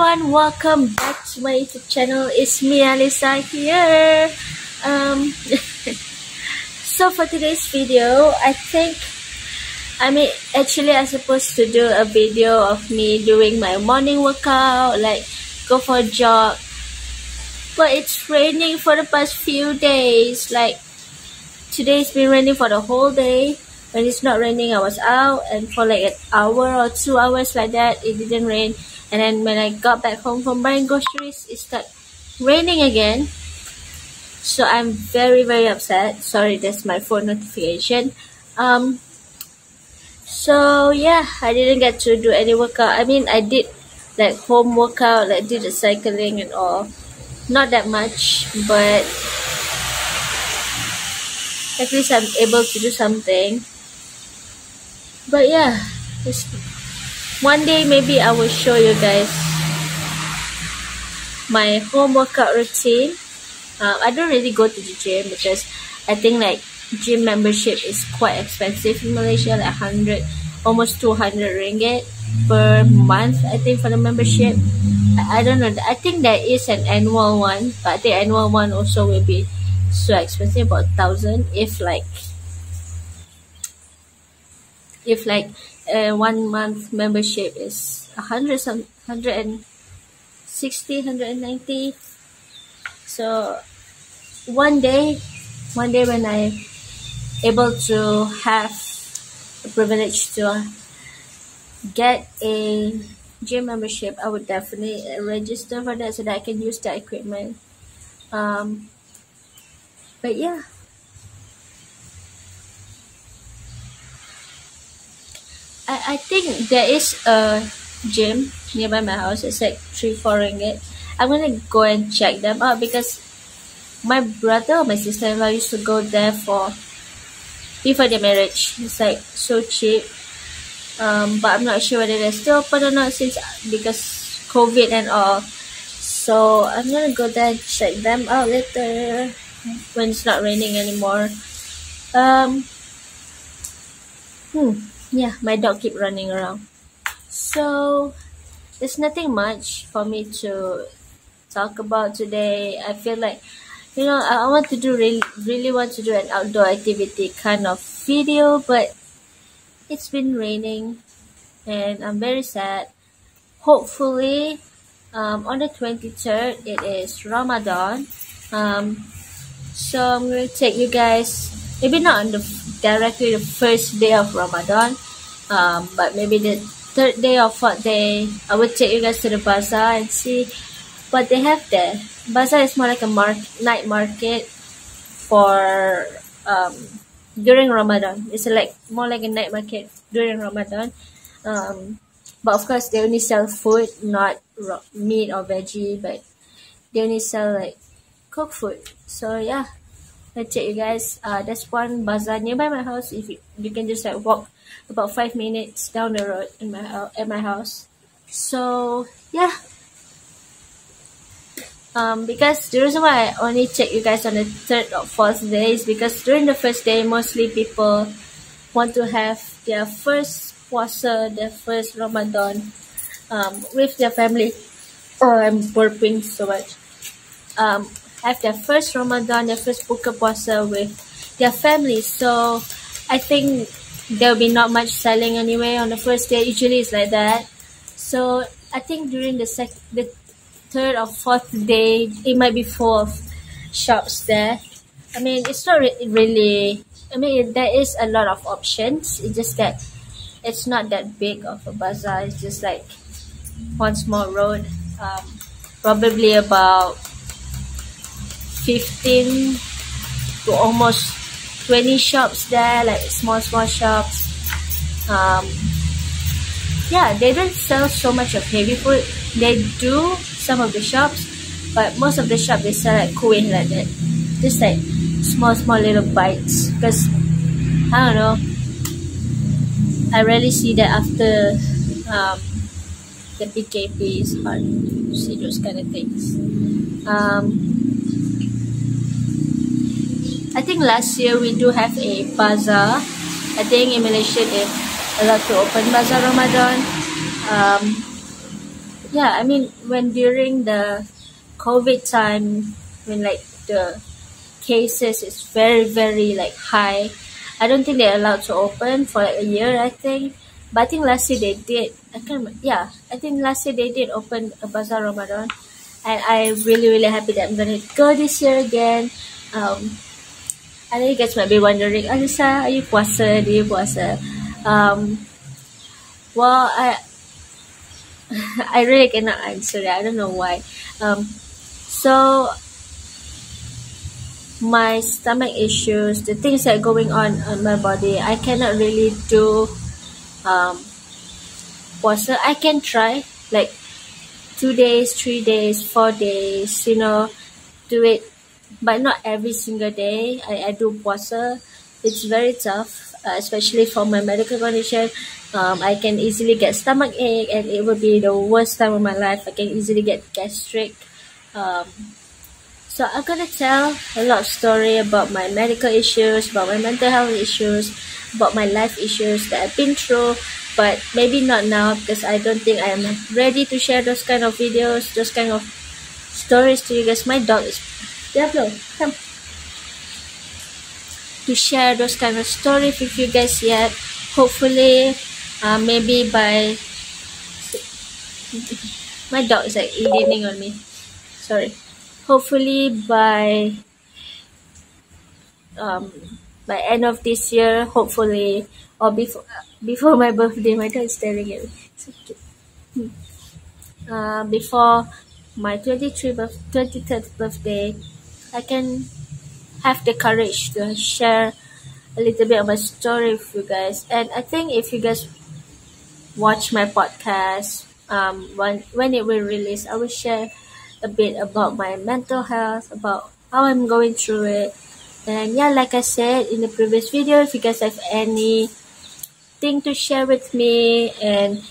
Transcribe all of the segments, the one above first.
everyone, welcome back to my YouTube channel. It's me, Alisa here. So for today's video, I supposed to do a video of me doing my morning workout, like go for a jog. But it's raining for the past few days. Like today's been raining for the whole day. When it's not raining, I was out, and for like an hour or 2 hours like that, it didn't rain. And then when I got back home from buying groceries, it started raining again. So I'm very, very upset. Sorry, that's my phone notification. So yeah, I didn't get to do any workout. I mean, I did like home workout, like did the cycling and all. Not that much, but at least I'm able to do something. But yeah, one day maybe I will show you guys my home workout routine. I don't really go to the gym because I think like gym membership is quite expensive in Malaysia, like 100, almost 200 ringgit per month, I think, for the membership. I don't know. I think there is an annual one, but the annual one also will be so expensive, about 1,000 if 1 month membership is 160, 190. So one day when I able to have the privilege to get a gym membership, I would definitely register for that so that I can use the equipment. But yeah, I think there is a gym nearby my house. It's like 3-4 ringgit. I'm gonna go and check them out because my brother or my sister-in-law used to go there before their marriage. It's like so cheap. But I'm not sure whether they're still open or not because COVID and all. So I'm gonna go there and check them out later when it's not raining anymore. Yeah, my dog keep running around. So there's nothing much for me to talk about today. I feel like, I want to do really want to do an outdoor activity kind of video, but it's been raining and I'm very sad. Hopefully, on the 23rd, it is Ramadan. So I'm going to take you guys, maybe not on directly the first day of Ramadan, but maybe the 3rd day or 4th day, I would take you guys to the bazaar and see what they have there. Bazaar is more like a night market for during Ramadan. It's more like a night market during Ramadan. But of course, they only sell food, not meat or veggie, but they only sell like cooked food. So yeah, I'll take you guys. There's one bazaar nearby my house. If you can just walk about 5 minutes down the road at my house. So yeah. Because the reason why I only take you guys on the 3rd or 4th day is because during the first day, mostly people want to have their first puasa, their first Ramadan, with their family. Oh, I'm burping so much. Have their first Ramadan, their first buka puasa with their family. So I think there'll be not much selling anyway on the first day. Usually it's like that. So I think during the 3rd or 4th day, it might be full of shops there. I mean, it's not really. I mean, there is a lot of options. It's just that it's not that big of a bazaar. It's just like one small road. Probably about 15 to almost 20 shops there, like small shops. Yeah, they don't sell so much of heavy food. They do, some of the shops, but most of the shops they sell like kuih like that. Just like small little bites. Because, I don't know, I rarely see that after the PKP. It's hard to see those kind of things. I think last year we do have a bazaar. I think in Malaysia they allowed to open bazaar Ramadan. yeah, I mean, when during the COVID time, when like the cases is very, very like high, I don't think they're allowed to open for like a year, I think. But I think last year they did. I can't remember. Yeah, I think last year they did open a Bazaar Ramadan. And I'm really, really happy that I'm going to go this year again. I know you guys might be wondering, Alisa, are you puasa? Do you puasa? Um, well, I really cannot answer that. I don't know why. So my stomach issues, the things that are going on my body, I cannot really do um, puasa. I can try like 2 days, 3 days, 4 days, do it, but not every single day. I do puasa. It's very tough, especially for my medical condition. I can easily get stomach ache, and it will be the worst time of my life. I can easily get gastric. Um, so I'm gonna tell a lot of story about my medical issues, about my mental health issues, about my life issues that I've been through. But maybe not now because I don't think I am ready to share those kind of videos, those kind of stories to you guys. My dog is Diablo, come to share those kind of stories with you guys yet. Hopefully, maybe by my dog is like leaning on me. Sorry. Hopefully um by end of this year, hopefully, or before my birthday. My dog is staring at me. So cute. Before my 23rd birthday, I can have the courage to share a little bit of my story with you guys. And I think if you guys watch my podcast, when it will release, I will share a bit about my mental health, about how I'm going through it. And yeah, like I said in the previous video, if you guys have anything to share with me, and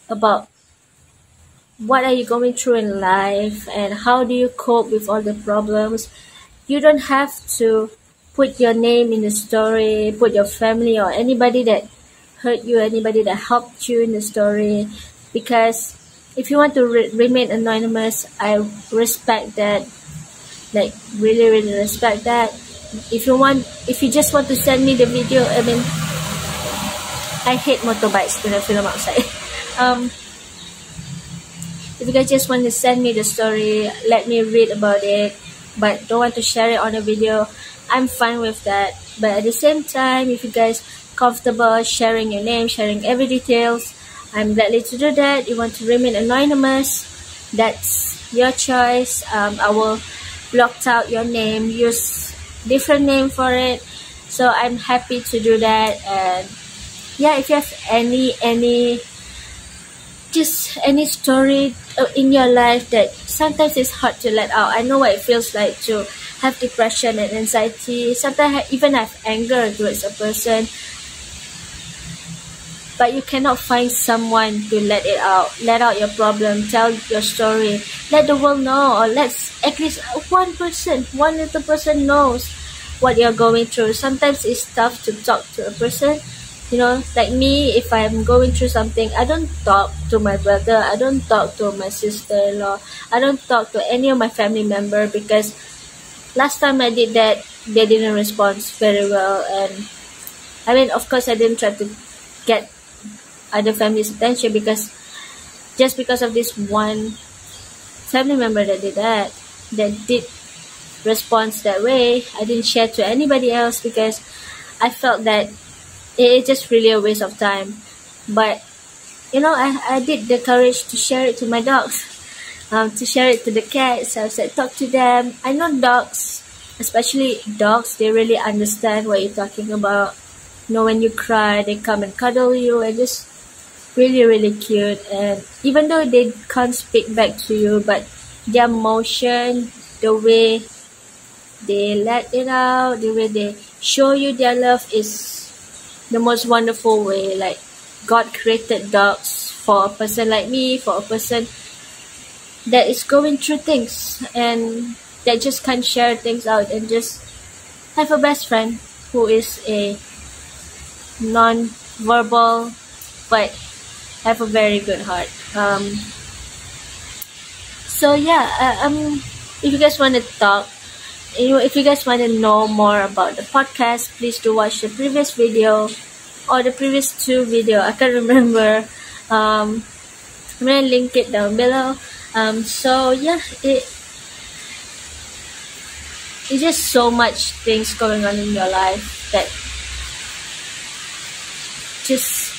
about what are you going through in life and how do you cope with all the problems, you don't have to put your name in the story, put your family or anybody that hurt you, anybody that helped you in the story, because if you want to remain anonymous, I respect that, like really, really respect that. If you just want to send me the video, I mean, I hate motorbikes when I film outside. If you guys just want to send me the story, let me read about it, but don't want to share it on a video, I'm fine with that. But at the same time, if you guys comfortable sharing your name, sharing every details, I'm gladly to do that. You want to remain anonymous, that's your choice. I will block out your name, use different name for it. So I'm happy to do that. And yeah, if you have any story in your life that sometimes it's hard to let out. I know what it feels like to have depression and anxiety. Sometimes I even have anger towards a person, but you cannot find someone to let it out. Let out your problem, tell your story, let the world know, or let at least one little person knows what you're going through. Sometimes it's tough to talk to a person. Like me, if I'm going through something, I don't talk to my brother, I don't talk to my sister-in-law, I don't talk to any of my family member, because last time I did that, they didn't respond very well. And I mean, of course, I didn't try to get other family's attention, because just because of this one family member that did respond that way, I didn't share to anybody else, because I felt that it's just really a waste of time. But I did the courage to share it to my dogs, to share it to the cats. I said, talk to them. I know dogs, especially dogs, they really understand what you're talking about. When you cry, they come and cuddle you, and just really, really cute. And even though they can't speak back to you, but their motion, the way they let it out, the way they show you their love is the most wonderful way. Like, God created dogs for a person like me, for a person that is going through things and that just can't share things out, and just have a best friend who is a non-verbal but have a very good heart. So yeah, if you guys want to talk, if you guys want to know more about the podcast, please do watch the previous video or the previous two video. I can't remember. I'm gonna link it down below. So yeah, it's just so much things going on in your life that just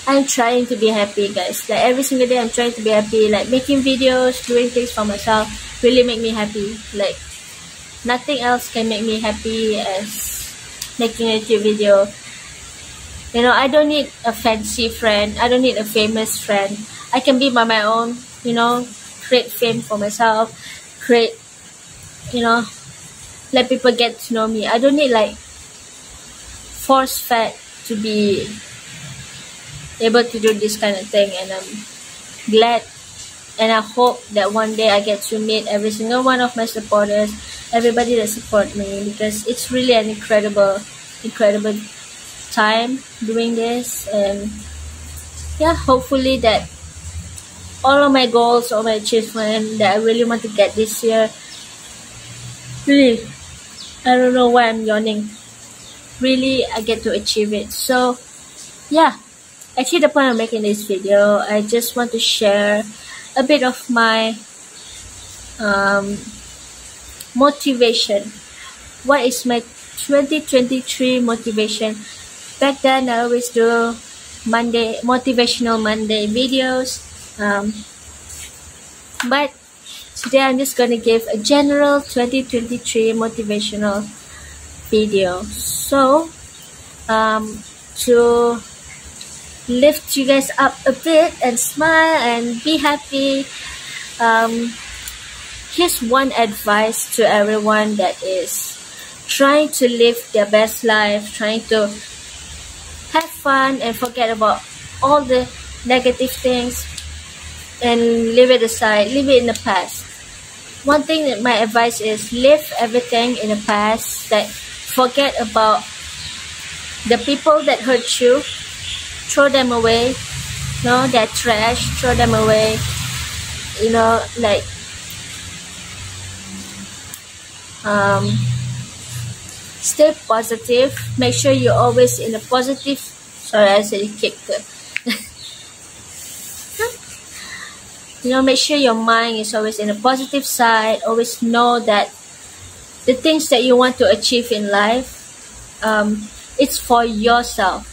I'm trying to be happy, guys. Like every single day I'm trying to be happy. Like making videos, doing things for myself really make me happy. Like nothing else can make me happy as making a YouTube video. You know, I don't need a fancy friend. I don't need a famous friend. I can be by my own, you know, create fame for myself, create, you know, let people get to know me. I don't need like force fed to be able to do this kind of thing. And I'm glad and I hope that one day I get to meet every single one of my supporters, everybody that support me, because it's really an incredible time doing this. And yeah, hopefully that all of my goals, all my achievements that I really want to get this year, really, I don't know why I'm yawning, really I get to achieve it. So yeah, actually the point of making this video, I just want to share a bit of my motivation. What is my 2023 motivation? Back then I always do motivational Monday videos, but today I'm just gonna give a general 2023 motivational video. So to lift you guys up a bit and smile and be happy, here's one advice to everyone that is trying to live their best life, trying to have fun and forget about all the negative things and leave it aside, leave it in the past. One thing that my advice is, leave everything in the past. Like forget about the people that hurt you, throw them away, you know, they're trash, throw them away, you know, like stay positive. Make sure you're always in a positive, sorry I said you kicked it. You know, make sure your mind is always in a positive side. Always know that the things that you want to achieve in life, it's for yourself.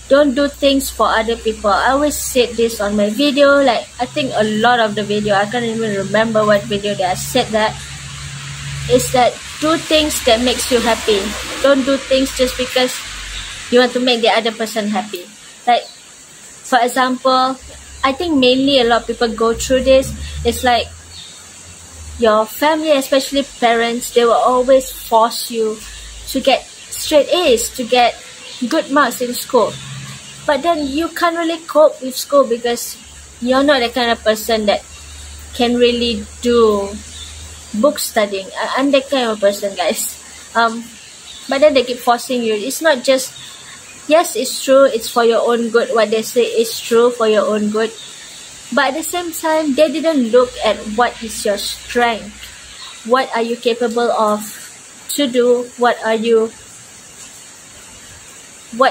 Don't do things for other people. I always said this on my video, like I think a lot of the video, I can't even remember what video that I said that, is that do things that makes you happy. Don't do things just because you want to make the other person happy. Like for example, I think mainly a lot of people go through this. It's like your family, especially parents, they will always force you to get straight A's, to get good marks in school. But then you can't really cope with school because you're not the kind of person that can really do book studying. I'm that kind of person, guys. But then they keep forcing you. It's not just, yes, it's true, it's for your own good. What they say is true for your own good. But at the same time, they didn't look at what is your strength. What are you capable of to do? What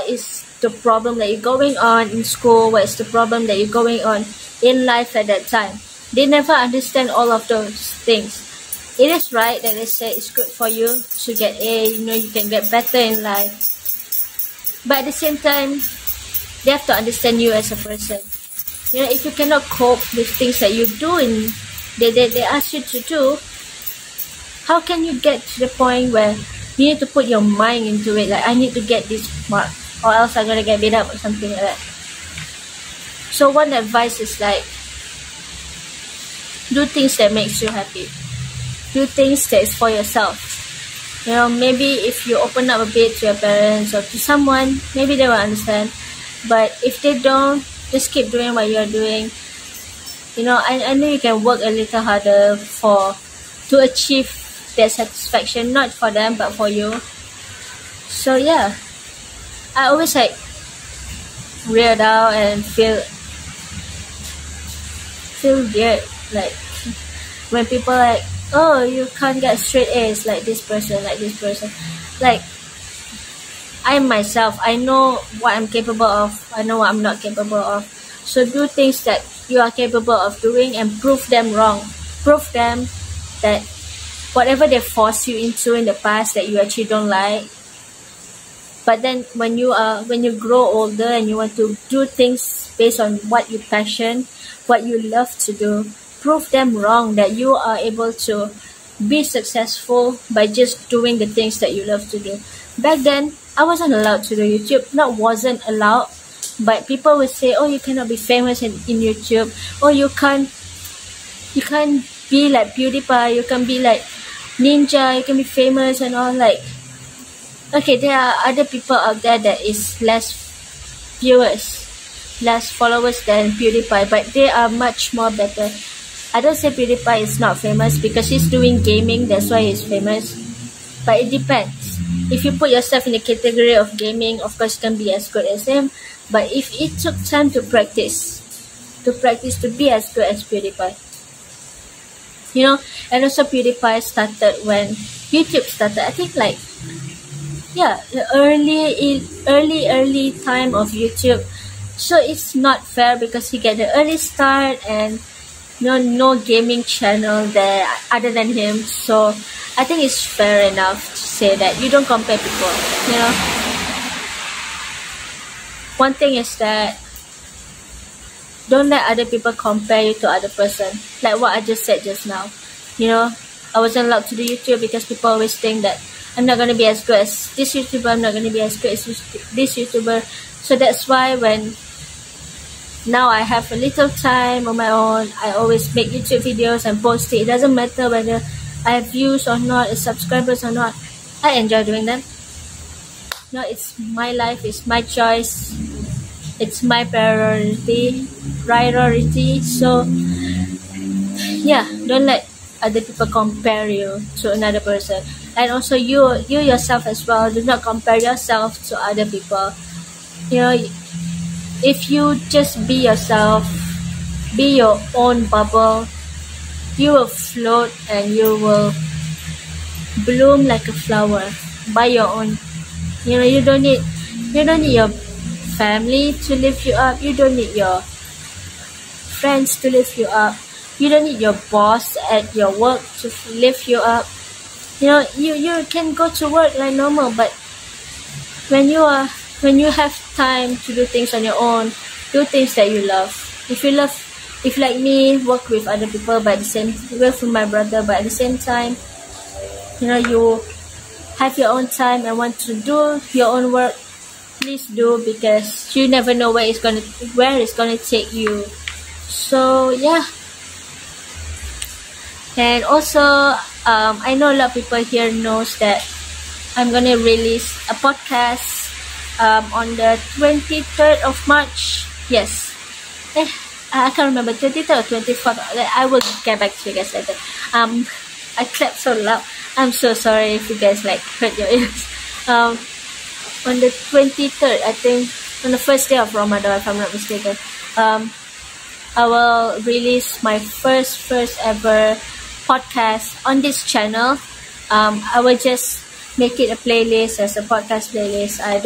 is the problem that you're going on in school? What is the problem that you're going on in life at that time? They never understand all of those things. It is right that they say it's good for you to get A, you know, you can get better in life. But at the same time, they have to understand you as a person. You know, if you cannot cope with things that you do and they ask you to do, how can you get to the point where you need to put your mind into it? Like, I need to get this mark or else I'm gonna get beat up or something like that. So one advice is like, do things that makes you happy. Do things that is for yourself. You know, maybe if you open up a bit to your parents or to someone, maybe they will understand. But if they don't, just keep doing what you're doing. You know, I know you can work a little harder to achieve their satisfaction, not for them but for you. So yeah, I always like weird out and feel weird Like when people like, oh, you can't get straight A's like this person, like this person. Like, I myself, I know what I'm capable of. I know what I'm not capable of. So do things that you are capable of doing and prove them wrong. Prove them that whatever they forced you into in the past that you actually don't like. But then when you grow older and you want to do things based on what you passion, what you love to do, prove them wrong that you are able to be successful by just doing the things that you love to do. Back then, I wasn't allowed to do YouTube. Not wasn't allowed, but people would say, oh, you cannot be famous in YouTube. Oh, you can't be like PewDiePie. You can be like Ninja. You can be famous and all. Like, okay, there are other people out there that is less viewers, less followers than PewDiePie, but they are much more better. I don't say PewDiePie is not famous because he's doing gaming, that's why he's famous. But it depends. If you put yourself in the category of gaming, of course you can be as good as him. But if it took time to practice to be as good as PewDiePie. You know, and also PewDiePie started when YouTube started. I think like, yeah, the early time of YouTube. So it's not fair because he get the early start and no gaming channel there other than him. So I think it's fair enough to say that you don't compare people, you know. One thing is that don't let other people compare you to other person. Like what I just said just now. You know, I wasn't allowed to do YouTube because people always think that I'm not going to be as good as this YouTuber, I'm not going to be as good as this YouTuber. So that's why when now I have a little time on my own, I always make YouTube videos and post it. It doesn't matter whether I have views or not, subscribers or not. I enjoy doing them. No, it's my life, it's my choice, it's my priority. So yeah, don't let other people compare you to another person. And also you yourself as well, do not compare yourself to other people. You know, if you just be yourself, be your own bubble, you will float and you will bloom like a flower by your own. You know, you don't need your family to lift you up. You don't need your friends to lift you up. You don't need your boss at your work to lift you up. You know, you can go to work like normal, but when you have time to do things on your own, do things that you love. If like me, work with other people, but work with my brother, but at the same time, you know, you have your own time and want to do your own work, please do, because you never know where it's gonna take you. So yeah. And also, I know a lot of people here knows that I'm gonna release a podcast on the 23rd of March. Yes. I can't remember, 23rd or 24th. I will get back to you guys later. I clapped so loud. I'm so sorry if you guys like hurt your ears. On the 23rd, I think, on the first day of Ramadan, if I'm not mistaken, I will release my first ever podcast on this channel. I will just make it a playlist as a podcast playlist. I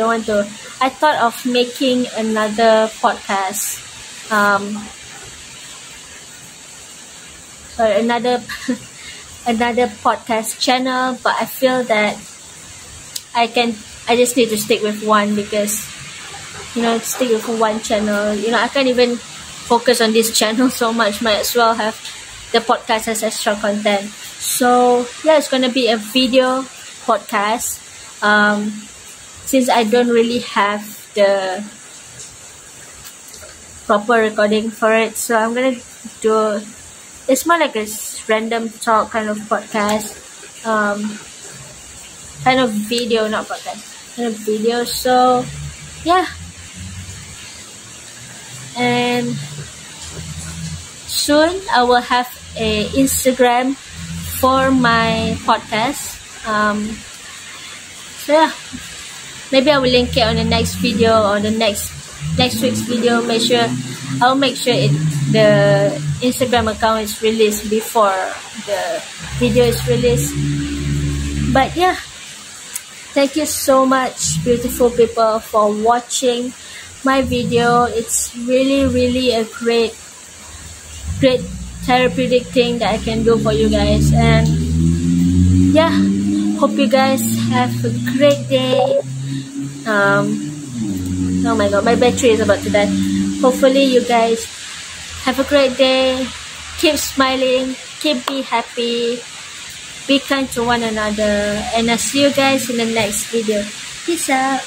thought of making another podcast, another podcast channel, but I feel that I just need to stick with one, because stick with one channel, I can't even focus on this channel so much. Might as well have the podcast as extra content. So yeah, it's gonna be a video podcast, since I don't really have the proper recording for it. So I'm gonna do, it's more like a random talk kind of podcast, kind of video, not podcast, kind of video. So yeah, and soon I will have a Instagram for my podcast. So yeah, maybe I will link it on the next video or the next week's video. Make sure I'll make sure the Instagram account is released before the video is released. But yeah, thank you so much, beautiful people, for watching my video. It's really a great therapeutic thing that I can do for you guys. And yeah, hope you guys have a great day. Oh my god, my battery is about to die. Hopefully you guys have a great day. Keep smiling, keep be happy, be kind to one another, and I'll see you guys in the next video. Peace out.